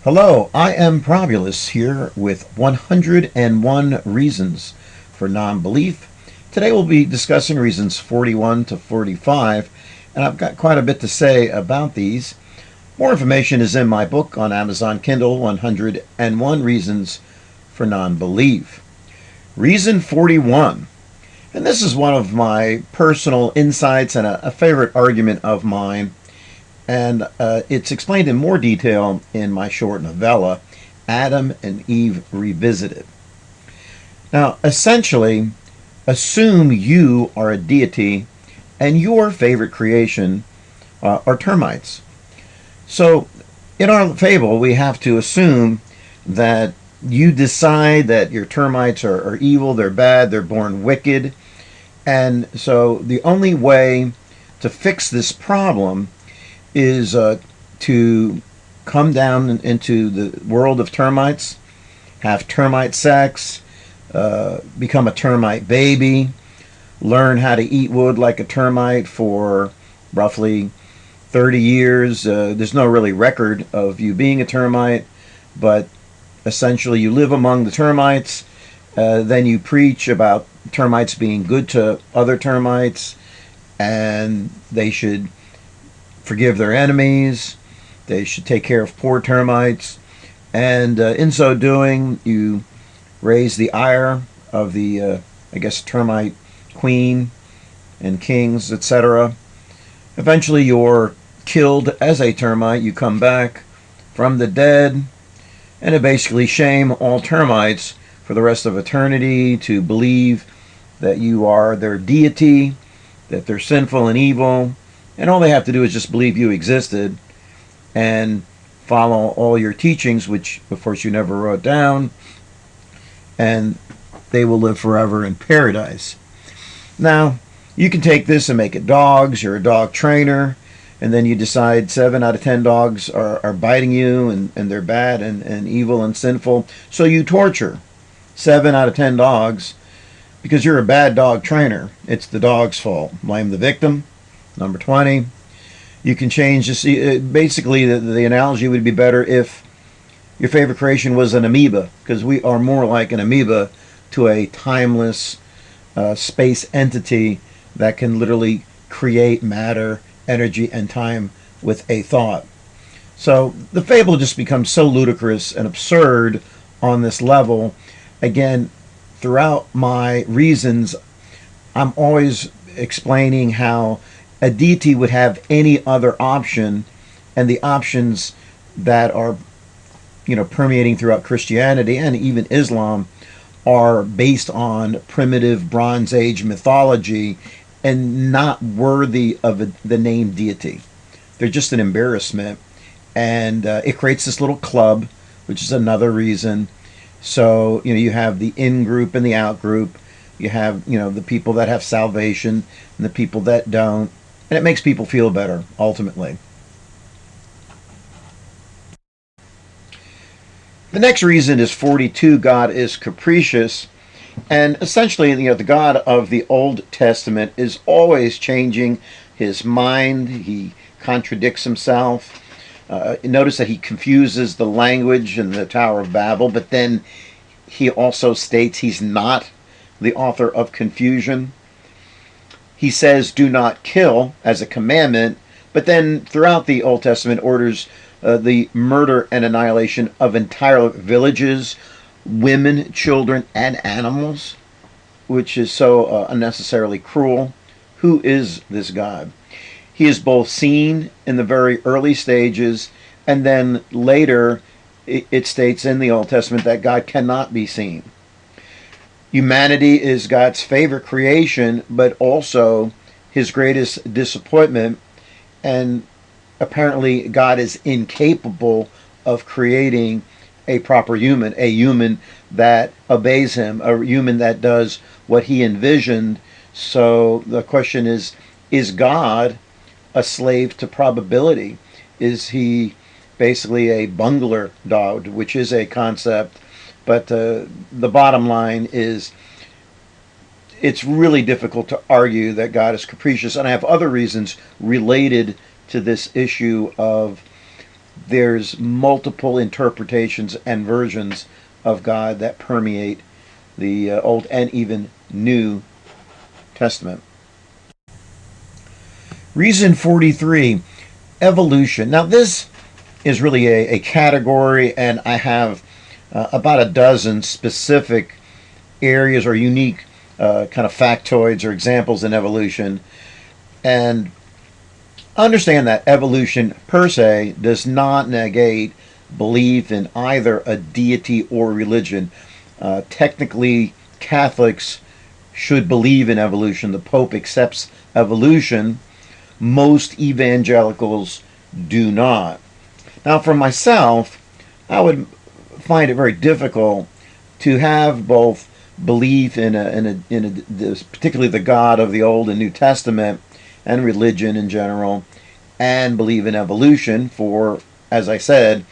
Hello, I am Probulus here with 101 Reasons for Non-Belief. Today we'll be discussing reasons 41 to 45, and I've got quite a bit to say about these. More information is in my book on Amazon Kindle, 101 Reasons for Non-Belief. Reason 41, and this is one of my personal insights and a favorite argument of mine, and it's explained in more detail in my short novella, Adam and Eve Revisited. Now, essentially, assume you are a deity and your favorite creation are termites. So, in our fable, we have to assume that you decide that your termites are evil, they're bad, they're born wicked. And so, the only way to fix this problem is to come down into the world of termites, have termite sex, become a termite baby, learn how to eat wood like a termite for roughly 30 years. There's no really record of you being a termite, but essentially you live among the termites. Then you preach about termites being good to other termites, and they should forgive their enemies. They should take care of poor termites. And in so doing, you raise the ire of the, termite queen and kings, etc. Eventually, you're killed as a termite. You come back from the dead, and it basically shame all termites for the rest of eternity to believe that you are their deity, that they're sinful and evil, and all they have to do is just believe you existed and follow all your teachings, which of course you never wrote down, and they will live forever in paradise. Now, you can take this and make it dogs. You're a dog trainer, and then you decide 7 out of 10 dogs are biting you, and they're bad and evil and sinful. So you torture 7 out of 10 dogs because you're a bad dog trainer. It's the dog's fault. Blame the victim. Number 20, you can change this. Basically, the analogy would be better if your favorite creation was an amoeba, because we are more like an amoeba to a timeless space entity that can literally create matter, energy, and time with a thought. So the fable just becomes so ludicrous and absurd on this level. Again, throughout my reasons, I'm always explaining how a deity would have any other option, and the options that are permeating throughout Christianity and even Islam are based on primitive Bronze Age mythology and not worthy of the name deity. They're just an embarrassment, and it creates this little club, which is another reason. So you have the in group and the out group. You have the people that have salvation and the people that don't. And it makes people feel better, ultimately. The next reason is 42. God is capricious. And essentially, the God of the Old Testament is always changing his mind. He contradicts himself. Notice that he confuses the language in the Tower of Babel, but then he also states he's not the author of confusion. He says, do not kill as a commandment, but then throughout the Old Testament orders the murder and annihilation of entire villages, women, children, and animals, which is so unnecessarily cruel. Who is this God? He is both seen in the very early stages, and then later it states in the Old Testament that God cannot be seen. Humanity is God's favorite creation, but also his greatest disappointment. And apparently God is incapable of creating a proper human, a human that obeys him, a human that does what he envisioned. So the question is God a slave to probability? Is he basically a bungler dog, which is a concept? But the bottom line is it's really difficult to argue that God is capricious. And I have other reasons related to this issue of there's multiple interpretations and versions of God that permeate the Old and even New Testament. Reason 43, evolution. Now, this is really a category, and I have about a dozen specific areas or unique kind of factoids or examples in evolution. And understand that evolution per se does not negate belief in either a deity or religion. Technically, Catholics should believe in evolution. The Pope accepts evolution. Most evangelicals do not. Now, for myself, I would find it very difficult to have both belief in particularly the God of the Old and New Testament and religion in general, and believe in evolution. For, as I said,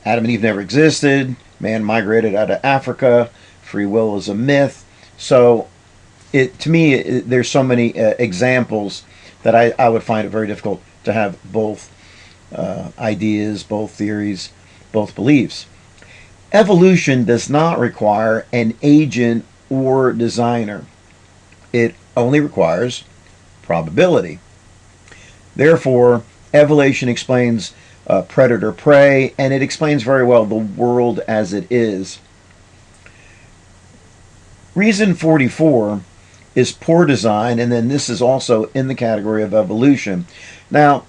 Adam and Eve never existed. Man migrated out of Africa. Free will is a myth. So, to me, there's so many examples that I would find it very difficult to have both ideas, both theories, both beliefs. Evolution does not require an agent or designer. It only requires probability. Therefore, evolution explains predator-prey, and it explains very well the world as it is. Reason 44 is poor design, and then this is also in the category of evolution. Now,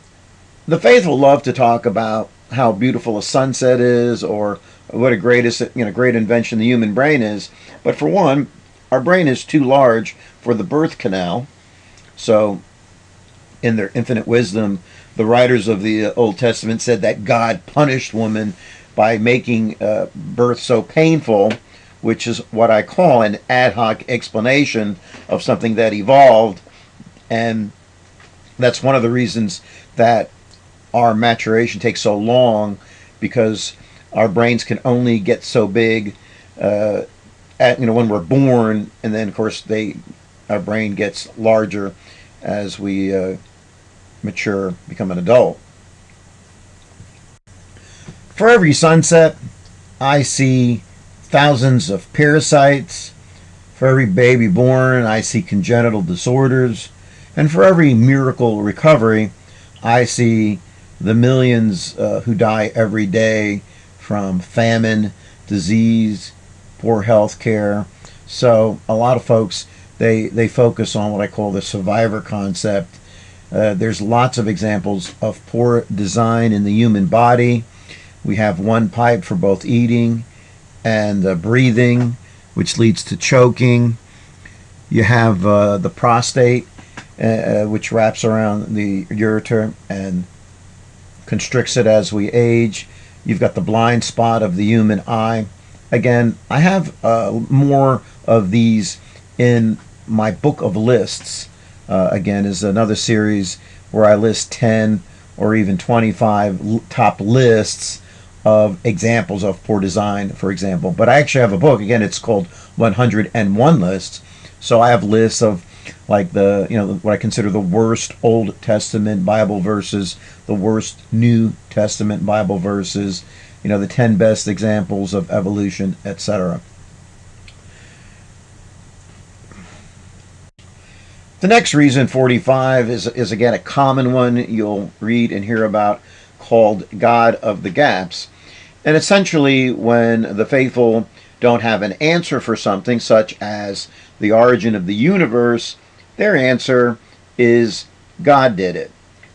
the faithful love to talk about how beautiful a sunset is, or what a great invention the human brain is. But for one, our brain is too large for the birth canal. So, in their infinite wisdom, the writers of the Old Testament said that God punished woman by making birth so painful, which is what I call an ad hoc explanation of something that evolved. And that's one of the reasons that our maturation takes so long, because our brains can only get so big when we're born, and then of course our brain gets larger as we mature, become an adult. For every sunset, I see thousands of parasites. For every baby born, I see congenital disorders. And for every miracle recovery, I see the millions who die every day from famine, disease, poor health care. So a lot of folks, they focus on what I call the survivor concept. There's lots of examples of poor design in the human body. We have one pipe for both eating and breathing, which leads to choking. You have the prostate, which wraps around the ureter and constricts it as we age. You've got the blind spot of the human eye. Again, I have more of these in my book of lists. Again, is another series where I list 10 or even 25 top lists of examples of poor design, for example. But I actually have a book. Again, it's called 101 Lists. So I have lists of like what I consider the worst Old Testament Bible verses, the worst New Testament Bible verses, the 10 best examples of evolution, etc. The next reason, 45, is again a common one you'll read and hear about, called God of the Gaps. And essentially, when the faithful don't have an answer for something, such as the origin of the universe, their answer is God did it.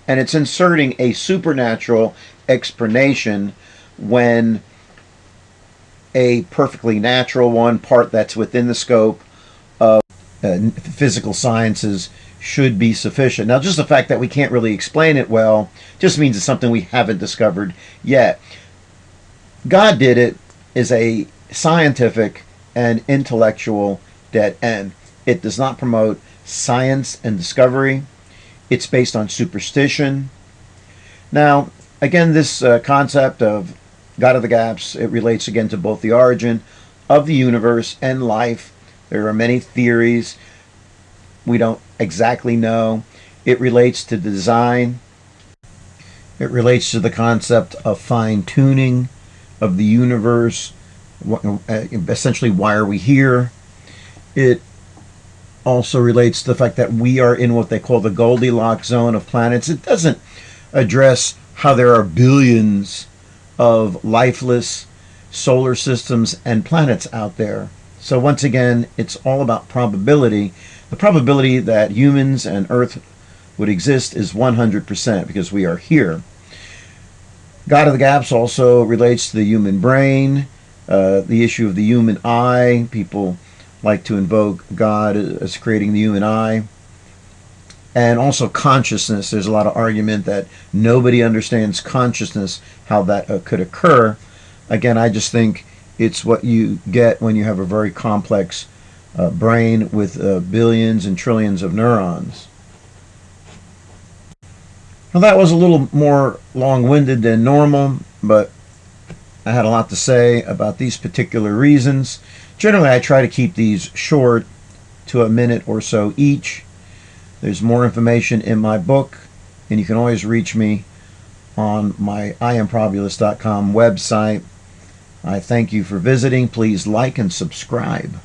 And it's inserting a supernatural explanation when a perfectly natural one, part that's within the scope of physical sciences, should be sufficient. Now, just the fact that we can't really explain it well just means it's something we haven't discovered yet. God did it is a scientific and intellectual dead end. It does not promote science and discovery. It's based on superstition. Now, again, this concept of God of the Gaps, it relates again to both the origin of the universe and life. There are many theories. We don't exactly know. It relates to design. It relates to the concept of fine-tuning of the universe, essentially why are we here. It also relates to the fact that we are in what they call the Goldilocks zone of planets. It doesn't address how there are billions of lifeless solar systems and planets out there. So once again, it's all about probability. The probability that humans and Earth would exist is 100% because we are here. God of the Gaps also relates to the human brain, the issue of the human eye. People like to invoke God as creating the human eye. And also consciousness. There's a lot of argument that nobody understands consciousness, how that could occur. Again, I just think it's what you get when you have a very complex brain with billions and trillions of neurons. Now that was a little more long-winded than normal, but I had a lot to say about these particular reasons. Generally, I try to keep these short, to a minute or so each. There's more information in my book, and you can always reach me on my IamProbulus.com website. I thank you for visiting. Please like and subscribe.